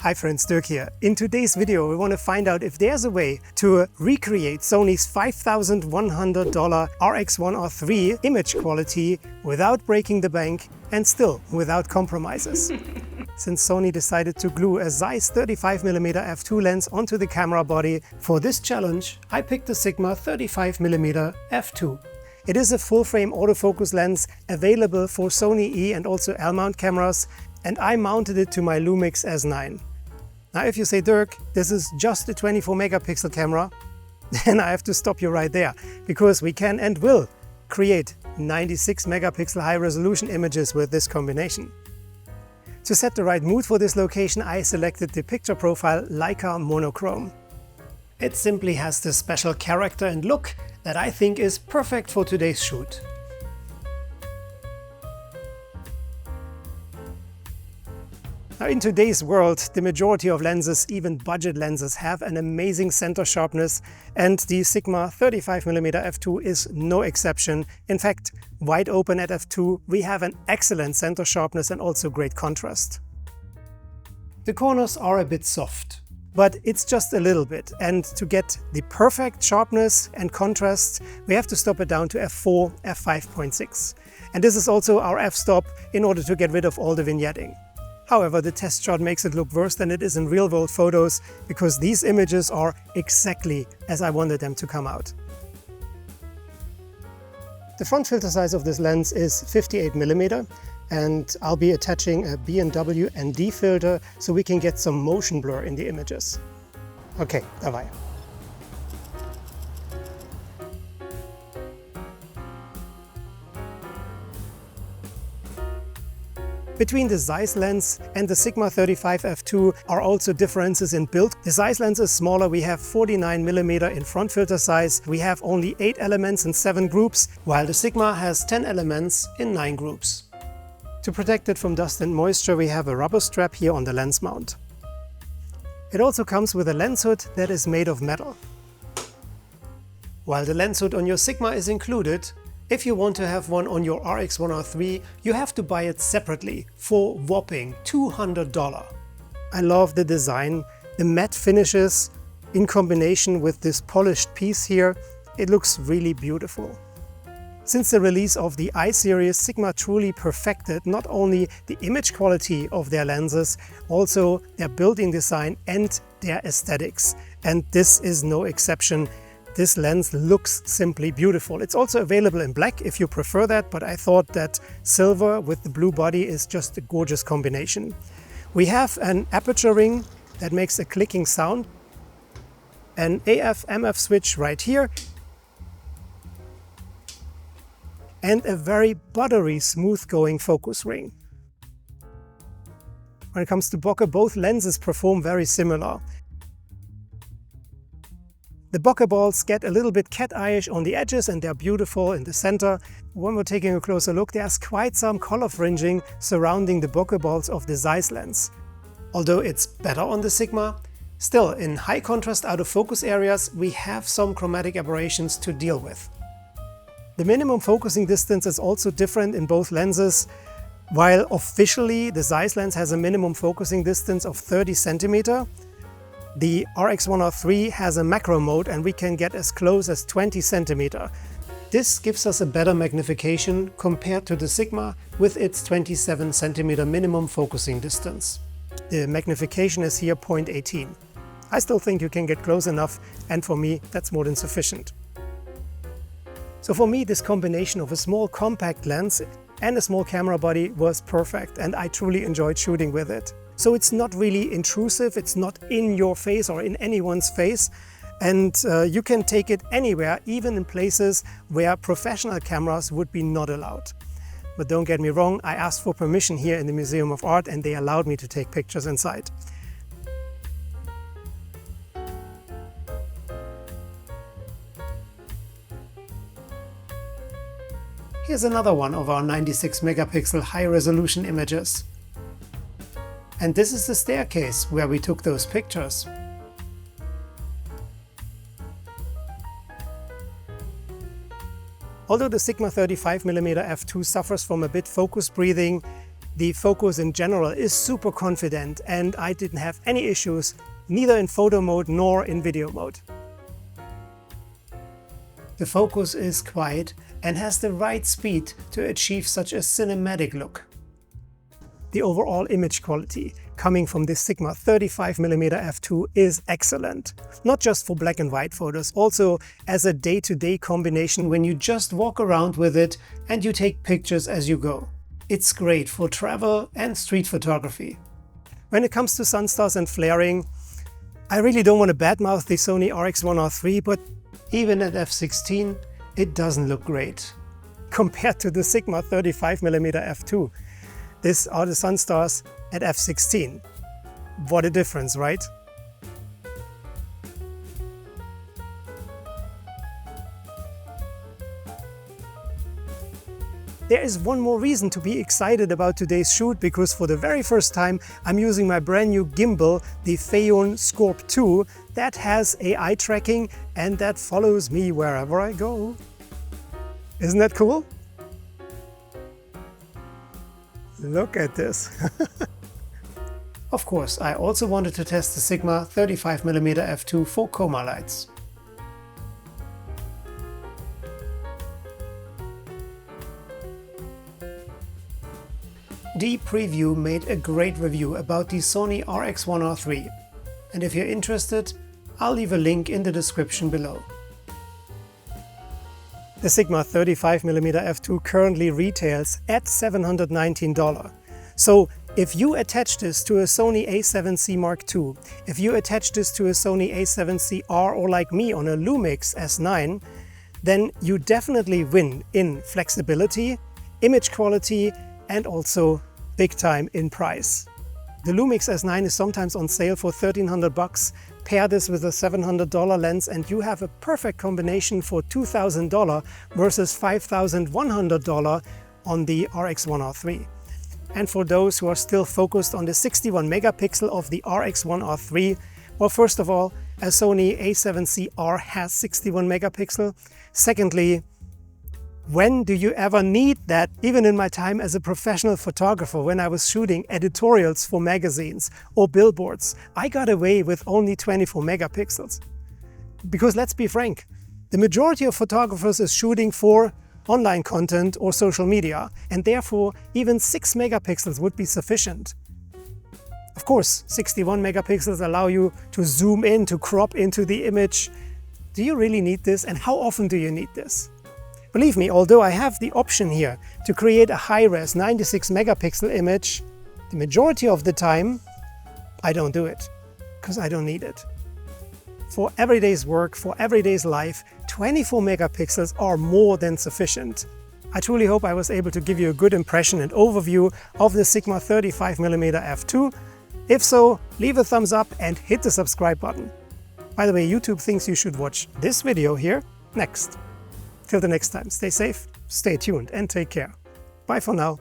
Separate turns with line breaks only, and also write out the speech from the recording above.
Hi friends, Dirk here. In today's video we want to find out if there's a way to recreate Sony's $5,100 RX1R III image quality without breaking the bank and still without compromises. Since Sony decided to glue a Zeiss 35mm f2 lens onto the camera body, for this challenge I picked the Sigma 35mm f2. It is a full-frame autofocus lens available for Sony E and also L-Mount cameras, and I mounted it to my Lumix S9. Now if you say, Dirk, this is just a 24 megapixel camera, then I have to stop you right there, because we can and will create 96 megapixel high resolution images with this combination. To set the right mood for this location, I selected the picture profile Leica Monochrome. It simply has this special character and look that I think is perfect for today's shoot. Now, in today's world, the majority of lenses, even budget lenses, have an amazing center sharpness, and the Sigma 35mm f2 is no exception. In fact, wide open at f2, we have an excellent center sharpness and also great contrast. The corners are a bit soft, but it's just a little bit, and to get the perfect sharpness and contrast, we have to stop it down to f4, f5.6. And this is also our f-stop in order to get rid of all the vignetting. However, the test shot makes it look worse than it is in real-world photos, because these images are exactly as I wanted them to come out. The front filter size of this lens is 58mm, and I'll be attaching a B&W ND filter so we can get some motion blur in the images. Okay, dabei. Between the Zeiss lens and the Sigma 35 f2 are also differences in build. The Zeiss lens is smaller, we have 49mm in front filter size, we have only 8 elements in 7 groups, while the Sigma has 10 elements in 9 groups. To protect it from dust and moisture, we have a rubber strap here on the lens mount. It also comes with a lens hood that is made of metal. While the lens hood on your Sigma is included, if you want to have one on your RX1R III, you have to buy it separately for whopping $200. I love the design, the matte finishes in combination with this polished piece here. It looks really beautiful. Since the release of the I series, Sigma truly perfected not only the image quality of their lenses, also their built-in design and their aesthetics. And this is no exception. This lens looks simply beautiful. It's also available in black if you prefer that, but I thought that silver with the blue body is just a gorgeous combination. We have an aperture ring that makes a clicking sound, an AF/MF switch right here, and a very buttery, smooth-going focus ring. When it comes to bokeh, both lenses perform very similar. The bokeh balls get a little bit cat-eye-ish on the edges and they're beautiful in the center. When we're taking a closer look, there's quite some color fringing surrounding the bokeh balls of the Zeiss lens. Although it's better on the Sigma, still in high contrast out of focus areas we have some chromatic aberrations to deal with. The minimum focusing distance is also different in both lenses. While officially the Zeiss lens has a minimum focusing distance of 30 cm, the RX1R III has a macro mode and we can get as close as 20 cm. This gives us a better magnification compared to the Sigma with its 27 cm minimum focusing distance. The magnification is here 0.18. I still think you can get close enough, and for me that's more than sufficient. So for me, this combination of a small compact lens and a small camera body was perfect, and I truly enjoyed shooting with it. So it's not really intrusive, it's not in your face or in anyone's face, and you can take it anywhere, even in places where professional cameras would be not allowed. But don't get me wrong, I asked for permission here in the Museum of Art and they allowed me to take pictures inside. Here's another one of our 96 megapixel high resolution images. And this is the staircase where we took those pictures. Although the Sigma 35mm f2 suffers from a bit focus breathing, The focus in general is super confident and I didn't have any issues, neither in photo mode nor in video mode. The focus is quiet and has the right speed to achieve such a cinematic look. The overall image quality coming from this Sigma 35mm f2 is excellent. Not just for black and white photos, also as a day-to-day combination when you just walk around with it and you take pictures as you go. It's great for travel and street photography. When it comes to sunstars and flaring, I really don't want to badmouth the Sony RX1R III, but even at f16, it doesn't look great. Compared to the Sigma 35mm f2. These are the sunstars at f16. What a difference, right? There is one more reason to be excited about today's shoot, because for the very first time I'm using my brand new gimbal, the Phaon Scorp 2, that has AI tracking and that follows me wherever I go. Isn't that cool? Look at this. Of course, I also wanted to test the Sigma 35mm f2 for coma lights. The Preview made a great review about the Sony RX1R III, and if you're interested, I'll leave a link in the description below. The Sigma 35mm f2 currently retails at $719. So if you attach this to a Sony a7C Mark II, if you attach this to a Sony a7C R, or like me on a Lumix S9, then you definitely win in flexibility, image quality, and also big time in price. The Lumix S9 is sometimes on sale for $1,300. Pair this with a $700 lens and you have a perfect combination for $2,000 versus $5,100 on the RX1R III. And for those who are still focused on the 61 megapixel of the RX1R III, well, first of all, a Sony a7C R has 61 megapixel. Secondly, when do you ever need that? Even in my time as a professional photographer, when I was shooting editorials for magazines or billboards, I got away with only 24 megapixels. Because let's be frank, the majority of photographers is shooting for online content or social media, and therefore even 6 megapixels would be sufficient. Of course, 61 megapixels allow you to zoom in, to crop into the image. Do you really need this, and how often do you need this? Believe me, although I have the option here to create a high-res 96 megapixel image, the majority of the time I don't do it, because I don't need it. For everyday's work, for everyday's life, 24 megapixels are more than sufficient. I truly hope I was able to give you a good impression and overview of the Sigma 35mm f2. If so, leave a thumbs up and hit the subscribe button. By the way, YouTube thinks you should watch this video here next. Till the next time, stay safe, stay tuned, and take care. Bye for now.